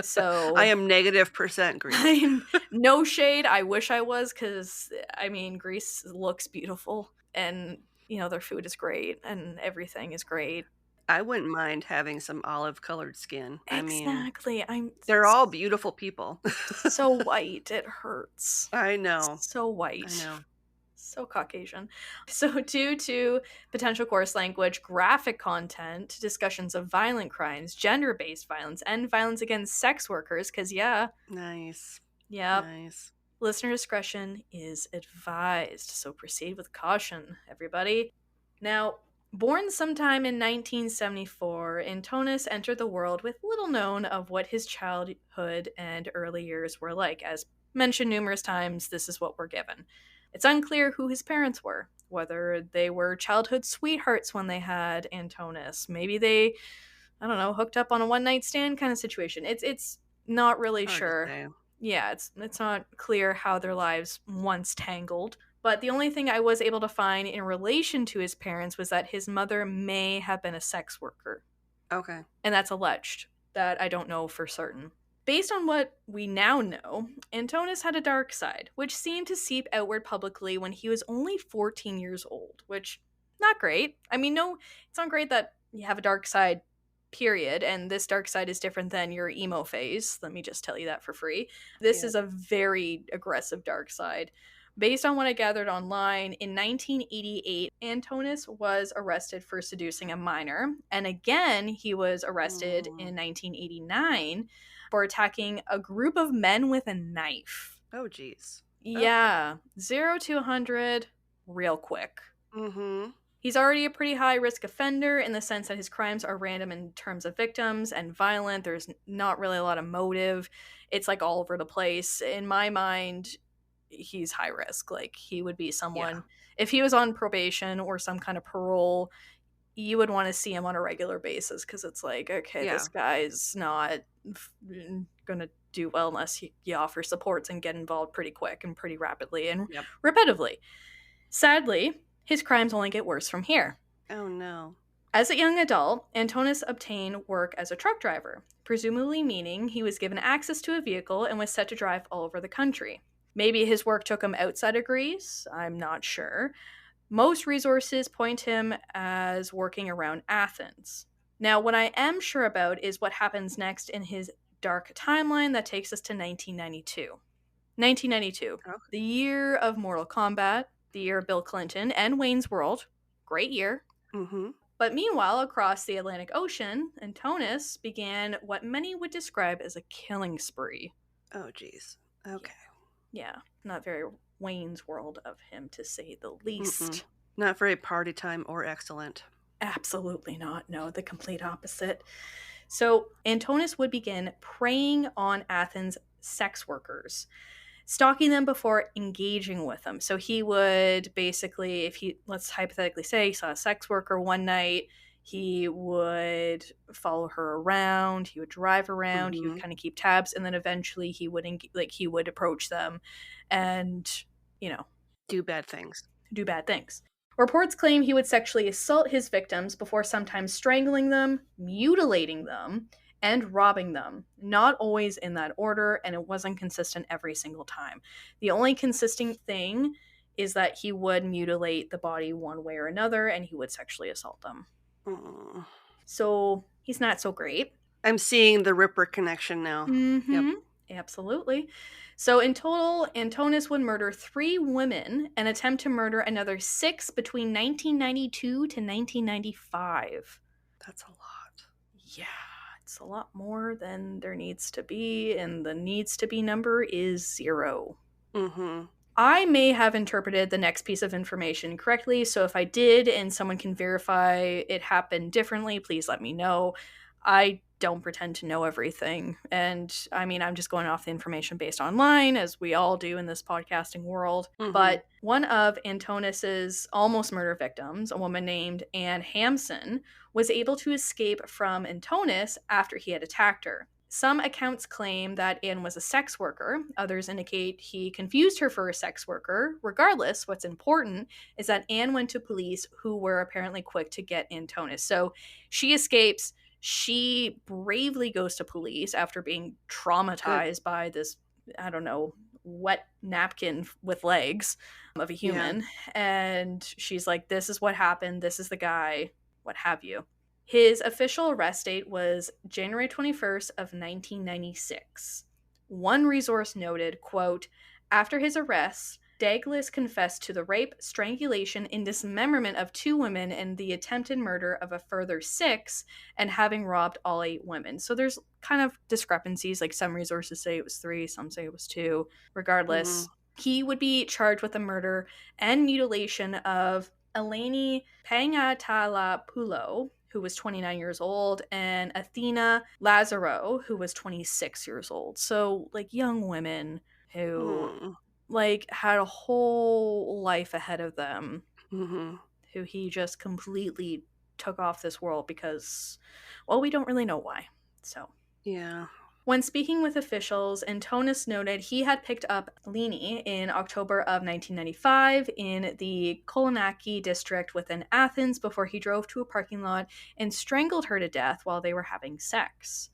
So am -% Greek. I'm no shade. I wish I was because I mean Greece looks beautiful and their food is great and everything is great. I wouldn't mind having some olive-colored skin. I mean, Exactly. I'm they're all beautiful people. so white. It hurts. I know. So I white. know. So Caucasian. So, due to potential coarse language, graphic content, discussions of violent crimes, gender based violence, and violence against sex workers, because, yeah, Nice. yep, Nice. listener discretion is advised. So, proceed with caution, everybody. Now, born sometime in 1974, Antonis entered the world with little known of what his childhood and early years were like, as mentioned numerous times, this is what we're given. It's unclear who his parents were, whether they were childhood sweethearts when they had Antonis. Maybe they, I don't know, hooked up on a one-night stand kind of situation. It's not really Hard to sure. say. Yeah, it's not clear how their lives once tangled. But the only thing I was able to find in relation to his parents was that his mother may have been a sex worker. Okay. And that's alleged. That I don't know for certain. Based on what we now know, Antonis had a dark side, which seemed to seep outward publicly when he was only 14 years old, which, not great. I mean, no, it's not great that you have a dark side, period, and this dark side is different than your emo phase. Let me just tell you that for free. This Yeah. is a very aggressive dark side. Based on what I gathered online, in 1988, Antonis was arrested for seducing a minor, and again, he was arrested in 1989 for attacking a group of men with a knife. Oh, geez. Yeah, 0 to 100 real quick. Mm-hmm. He's already a pretty high risk offender in the sense that his crimes are random in terms of victims and violent. There's not really a lot of motive. It's like all over the place. In my mind, he's high risk. Like, he would be someone, if he was on probation or some kind of parole, you would want to see him on a regular basis, because it's like, okay, this guy's not gonna do well unless you offer supports and get involved pretty quick and pretty rapidly and repetitively. Sadly, his crimes only get worse from here. Oh, no. As a young adult, Antonis obtained work as a truck driver, presumably meaning he was given access to a vehicle and was set to drive all over the country. Maybe his work took him outside of Greece, I'm not sure. Most resources point him as working around Athens. Now, what I am sure about is what happens next in his dark timeline that takes us to 1992. 1992, the year of Mortal Kombat, the year of Bill Clinton and Wayne's World. Great year. Mm-hmm. But meanwhile, across the Atlantic Ocean, Antonis began what many would describe as a killing spree. Oh, geez. Okay. Yeah, not very Wayne's World of him, to say the least. Mm-mm. Not very party time or excellent. Absolutely not. No, the complete opposite. So Antonis would begin preying on Athens' sex workers, stalking them before engaging with them. So he would basically, if he, let's hypothetically say, he saw a sex worker one night, he would follow her around, he would drive around, he would kind of keep tabs, and then eventually he would he would approach them and, do bad things. Reports claim he would sexually assault his victims before sometimes strangling them, mutilating them, and robbing them. Not always in that order, and it wasn't consistent every single time. The only consistent thing is that he would mutilate the body one way or another, and he would sexually assault them. So he's not so great. I'm seeing the Ripper connection now. Mm-hmm. Yep. Absolutely. So in total, Antonis would murder 3 women and attempt to murder another 6 between 1992 to 1995. That's a lot. Yeah, it's a lot more than there needs to be, and the needs to be number is 0. Mm-hmm. I may have interpreted the next piece of information correctly, so if I did and someone can verify it happened differently, please let me know. I don't pretend to know everything, and I mean, I'm just going off the information based online, as we all do in this podcasting world. But one of Antonis's almost murder victims, a woman named Anne Hampson, was able to escape from Antonis after he had attacked her. Some accounts claim that Anne was a sex worker. Others indicate he confused her for a sex worker. Regardless, what's important is that Anne went to police, who were apparently quick to get Antonis. So she escapes. She bravely goes to police after being traumatized by this, I don't know, wet napkin with legs of a human. Yeah. And she's like, this is what happened. This is the guy, what have you. His official arrest date was January 21st of 1996. One resource noted, quote, after his arrest, Daglis confessed to the rape, strangulation, and dismemberment of 2 women and the attempted murder of a further 6, and having robbed all 8 women. So there's kind of discrepancies. Like, some resources say it was 3, some say it was 2. Regardless, he would be charged with the murder and mutilation of Eleni Pangatalapoulou, who was 29 years old, and Athena Lazaro, who was 26 years old. So, like, young women who, Mm. like, had a whole life ahead of them, Mhm. who he just completely took off this world because, well, we don't really know why. So, Yeah. when speaking with officials, Antonis noted he had picked up Lini in October of 1995 in the Kolonaki district within Athens before he drove to a parking lot and strangled her to death while they were having sex.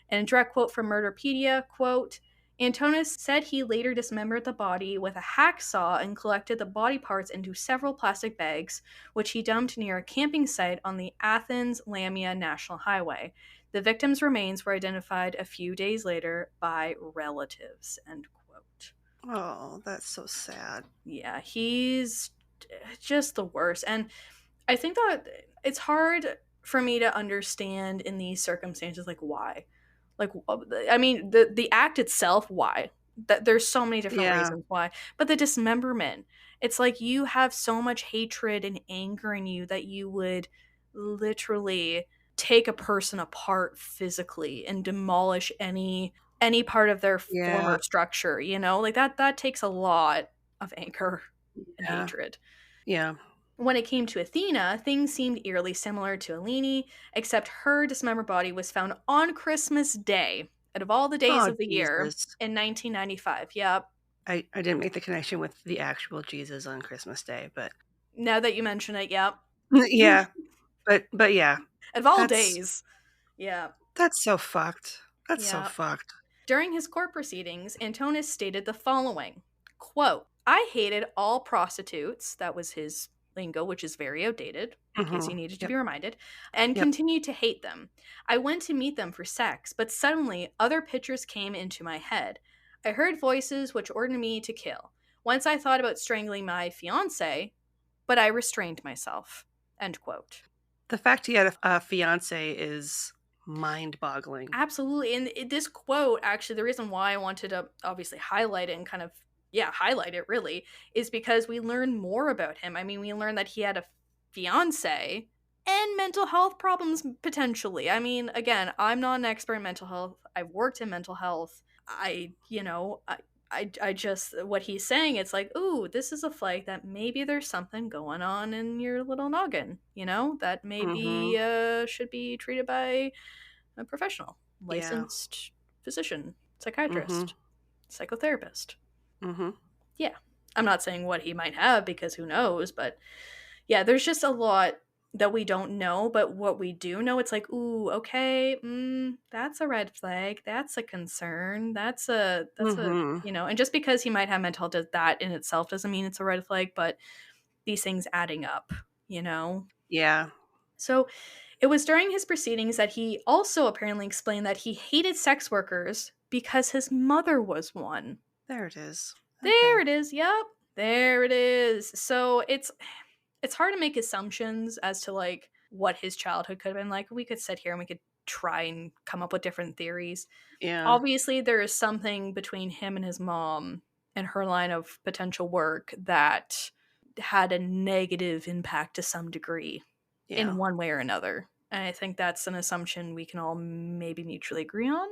And a direct quote from Murderpedia, quote, Antonis said he later dismembered the body with a hacksaw and collected the body parts into several plastic bags, which he dumped near a camping site on the Athens-Lamia National Highway. The victim's remains were identified a few days later by relatives, end quote. Oh, that's so sad. Yeah, he's just the worst. And I think that it's hard for me to understand in these circumstances, like, why. Like, I mean, the act itself, why? That there's so many different Yeah. reasons why. But the dismemberment, it's like you have so much hatred and anger in you that you would literally take a person apart physically and demolish any part of their Yeah. former structure, you know? Like that takes a lot of anger and Yeah. hatred. Yeah. When it came to Athena, things seemed eerily similar to Eleni, except her dismembered body was found on Christmas Day, out of all the days Oh, of the year, Jesus. in 1995. Yep. I didn't make the connection with the actual Jesus on Christmas Day, but Now that you mention it, yep. yeah, but yeah, Out of all that's days. Yeah. that's so fucked. That's so Yeah. fucked. During his court proceedings, Antonis stated the following quote, I hated all prostitutes, that was his lingo, which is very outdated, in case he Mhm. needed to Yep. be reminded, and Yep. continued to hate them. I went to meet them for sex, but suddenly other pictures came into my head. I heard voices which ordered me to kill. Once I thought about strangling my fiance, but I restrained myself. End quote. The fact he had a fiance is mind-boggling. Absolutely. And this quote, actually, the reason why I wanted to obviously highlight it and kind of, yeah, highlight it really is because we learn more about him. I mean, we learn that he had a fiance and mental health problems potentially. I mean, again, I'm not an expert in mental health. I've worked in mental health. I just, what he's saying, it's like, ooh, this is a flag that maybe there's something going on in your little noggin, that maybe Mhm. should be treated by a professional, Yeah. licensed physician, Mhm. psychiatrist, psychotherapist. Mhm. Yeah. I'm not saying what he might have because who knows, but yeah, there's just a lot that we don't know, but what we do know, it's like, ooh, okay, that's a red flag. That's a concern. That's a, Mhm. and just because he might have mental health, that in itself doesn't mean it's a red flag, but these things adding up, you know? Yeah. So it was during his proceedings that he also apparently explained that he hated sex workers because his mother was one. There it is. There Okay. it is. Yep. There it is. So it's hard to make assumptions as to like what his childhood could have been like. We could sit here and we could try and come up with different theories. Yeah. Obviously there is something between him and his mom and her line of potential work that had a negative impact to some degree in Yeah. one way or another. And I think that's an assumption we can all maybe mutually agree on.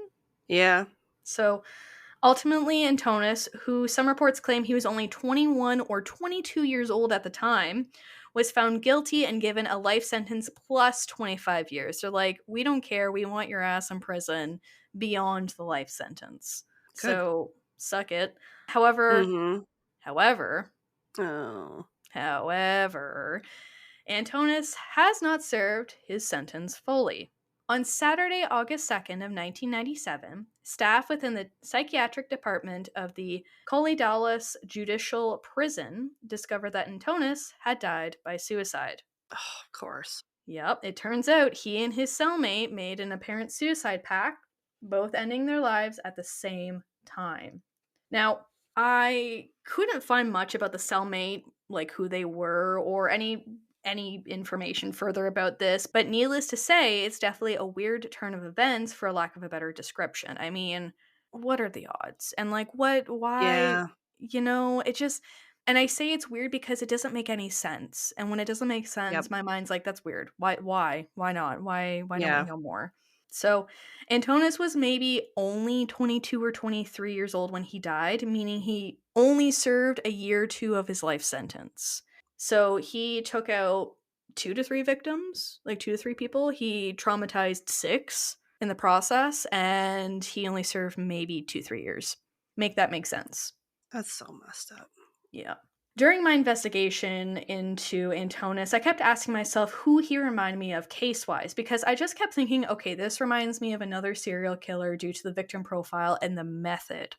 Yeah. So ultimately, Antonis, who some reports claim he was only 21 or 22 years old at the time, was found guilty and given a life sentence plus 25 years. They're like, we don't care. We want your ass in prison beyond the life sentence. Good. So suck it. However, Mhm. however, Oh. however, Antonis has not served his sentence fully. On Saturday, August 2nd of 1997, staff within the psychiatric department of the Kolydalos Judicial Prison discovered that Antonis had died by suicide. Oh, of course. Yep, it turns out he and his cellmate made an apparent suicide pact, both ending their lives at the same time. Now, I couldn't find much about the cellmate, like who they were or any information further about this, but needless to say, it's definitely a weird turn of events for lack of a better description. I mean, what are the odds? And like why, Yeah. it just and I say it's weird because it doesn't make any sense. And when it doesn't make Yep. sense, my mind's like, that's weird. Why? Why not? Why don't we Yeah. know more? So, Antonis was maybe only 22 or 23 years old when he died, meaning he only served a year or two of his life sentence. So, he took out 2 to 3 victims, like 2 to 3 people. He traumatized 6 in the process, and he only served maybe 2, 3 years. Make that make sense. That's so messed up. Yeah. During my investigation into Antonis, I kept asking myself who he reminded me of case-wise, because I just kept thinking, okay, this reminds me of another serial killer due to the victim profile and the method.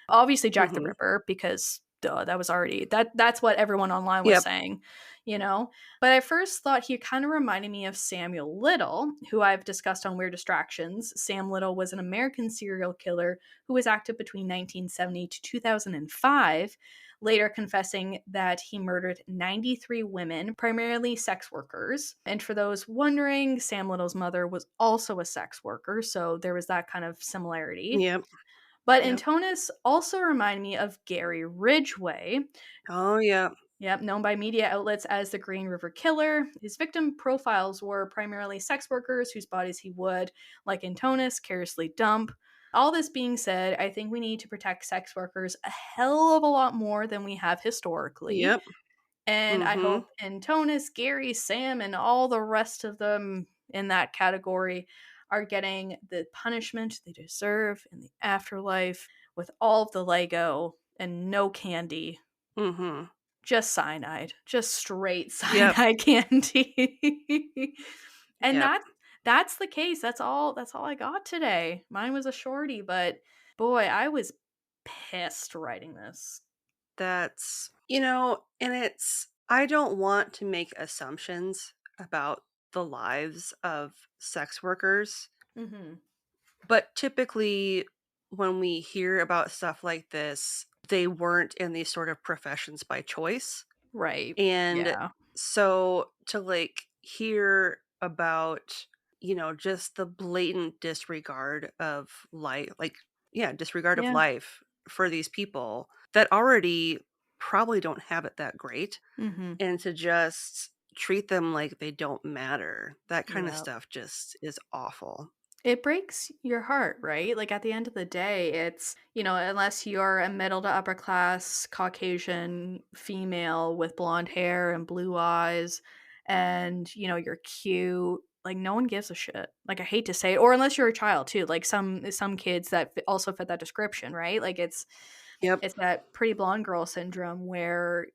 Obviously Jack the Mhm. Ripper, because duh, that was already that's what everyone online was Yep. saying, you know? But I first thought he kind of reminded me of Samuel Little, who I've discussed on Weird Distractions. Sam Little was an American serial killer who was active between 1970 to 2005, later confessing that he murdered 93 women, primarily sex workers. And for those wondering, Sam Little's mother was also a sex worker, so there was that kind of similarity. Yep. But Yep. Antonis also reminded me of Gary Ridgway, Oh, yeah. yep, known by media outlets as the Green River Killer. His victim profiles were primarily sex workers whose bodies he would, like Antonis, carelessly dump. All this being said, I think we need to protect sex workers a hell of a lot more than we have historically. Yep. And I Mhm. hope Antonis, Gary, Sam, and all the rest of them in that category are getting the punishment they deserve in the afterlife with all of the Lego and no candy. Mhm. Just cyanide. Just straight Yep. cyanide candy. And Yep. that's the case. That's all I got today. Mine was a shorty, but boy, I was pissed writing this. That's and I don't want to make assumptions about the lives of sex workers, Mhm. but typically when we hear about stuff like this, they weren't in these sort of professions by choice. Right. And Yeah. so to like hear about, just the blatant disregard of life, like, yeah, disregard of Yeah. life for these people that already probably don't have it that great, Mhm. and to just treat them like they don't matter. That kind of Yeah. stuff just is awful. It breaks your heart, right? Like at the end of the day, it's, unless you're a middle to upper class Caucasian female with blonde hair and blue eyes and, you're cute, like no one gives a shit. Like I hate to say it, or unless you're a child too, like some kids that also fit that description, right? Like Yep. it's that pretty blonde girl syndrome where,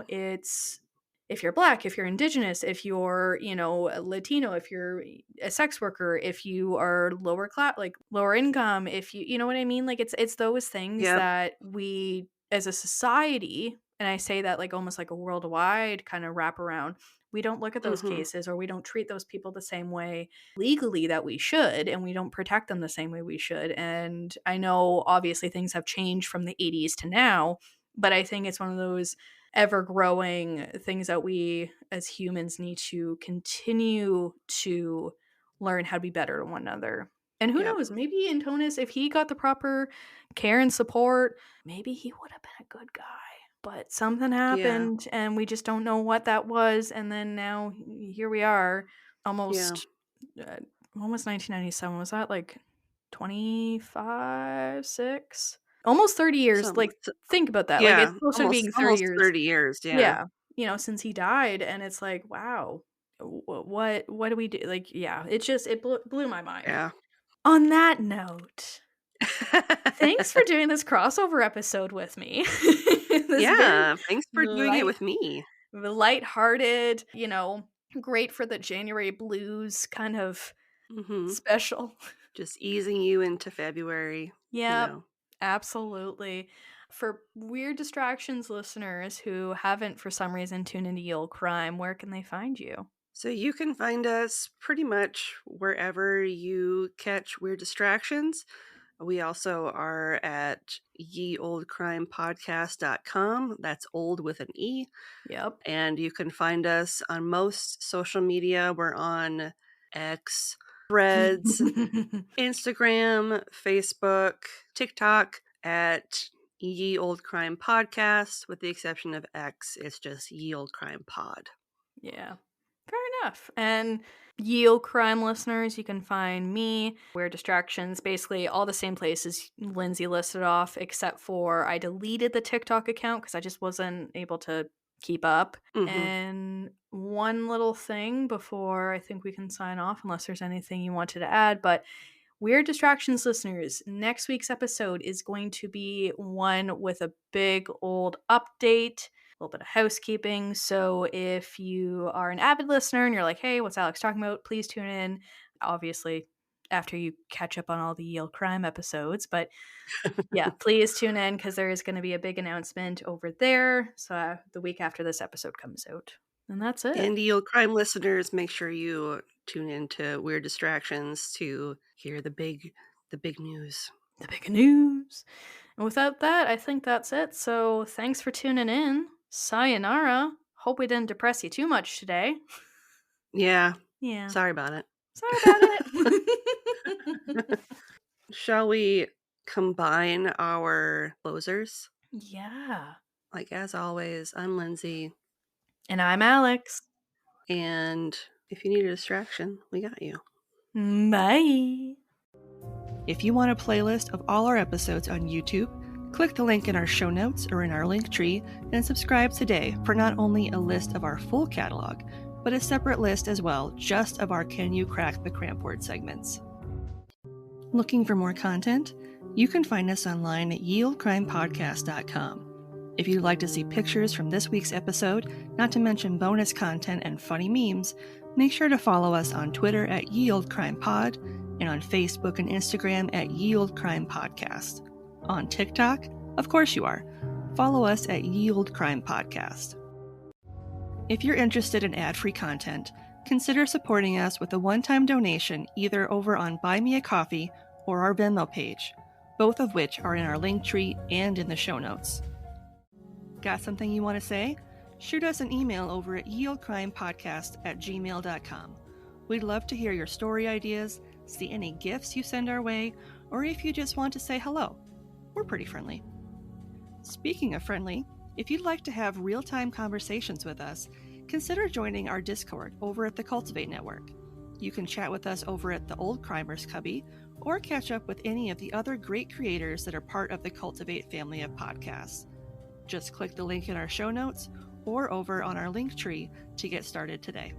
it's if you're black, if you're indigenous, if you're, a Latino, if you're a sex worker, if you are lower class, like lower income, if you know what I mean? Like it's those things Yep. that we as a society, and I say that like almost like a worldwide kind of wraparound, we don't look at those Mhm. cases or we don't treat those people the same way legally that we should, and we don't protect them the same way we should. And I know obviously things have changed from the 80s to now, but I think it's one of those ever growing things that we as humans need to continue to learn how to be better to one another. And who Yep. knows, maybe Antonis, if he got the proper care and support, maybe he would have been a good guy. But something Yeah. happened and we just don't know what that was. And then now here we are, Yeah. almost uh, almost 1997. Was that like 25, 6? Almost 30 years. Some Like think about that. Like yeah, it's closer to almost being 30 almost years. 30 years, yeah. Yeah, since he died, and it's like, wow, what do we do? Like, yeah, it blew my mind. Yeah. On that note, thanks for doing this crossover episode with me. This very Yeah, thanks for doing it light with me. lighthearted, great for the January blues kind of Mhm. special. Just easing you into February, you Yep, know. absolutely. For Weird Distractions listeners who haven't for some reason tuned into Yule Crime, where can they find you? So you can find us pretty much wherever you catch Weird Distractions. We also are at yeoldecrimepodcast.com. That's old with an E. Yep. And you can find us on most social media. We're on X, Threads, Instagram, Facebook, TikTok at Ye Old Crime Podcast. With the exception of X, it's just Ye Old Crime Pod. Yeah. Fair enough. And Yield Crime listeners, you can find me, Weird Distractions, basically all the same places Lindsay listed off, except for I deleted the TikTok account because I just wasn't able to keep up. Mhm. And one little thing before I think we can sign off, unless there's anything you wanted to add, but Weird Distractions listeners, next week's episode is going to be one with a big old update, a little bit of housekeeping. So if you are an avid listener and you're like, hey, what's Alex talking about? Please tune in. Obviously, after you catch up on all the Yale Crime episodes. But yeah, please tune in because there is going to be a big announcement over there. So the week after this episode comes out. And that's it. And Yield Crime listeners, make sure you tune into Weird Distractions to hear the big news. The big news. And without that, I think that's it. So thanks for tuning in. Sayonara. Hope we didn't depress you too much today. Yeah. Yeah. Sorry about it. Sorry about it. Shall we combine our closers? Yeah. Like, as always, I'm Lindsay. And I'm Alex. And if you need a distraction, we got you. Bye. If you want a playlist of all our episodes on YouTube, click the link in our show notes or in our link tree and subscribe today for not only a list of our full catalog, but a separate list as well, just of our Can You Crack the Cramp Word segments. Looking for more content? You can find us online at yieldcrimepodcast.com. If you'd like to see pictures from this week's episode, not to mention bonus content and funny memes, make sure to follow us on Twitter at YieldCrimePod and on Facebook and Instagram at Yield Crime Podcast. On TikTok? Of course you are. Follow us at Yield Crime Podcast. If you're interested in ad-free content, consider supporting us with a one-time donation either over on Buy Me a Coffee or our Venmo page, both of which are in our link tree and in the show notes. Got something you want to say? Shoot us an email over at yieldcrimepodcast@gmail.com. We'd love to hear your story ideas, see any gifts you send our way, or if you just want to say hello. We're pretty friendly. Speaking of friendly, if you'd like to have real-time conversations with us, consider joining our Discord over at the Cultivate Network. You can chat with us over at the Old Crimers Cubby, or catch up with any of the other great creators that are part of the Cultivate family of podcasts. Just click the link in our show notes or over on our link tree to get started today.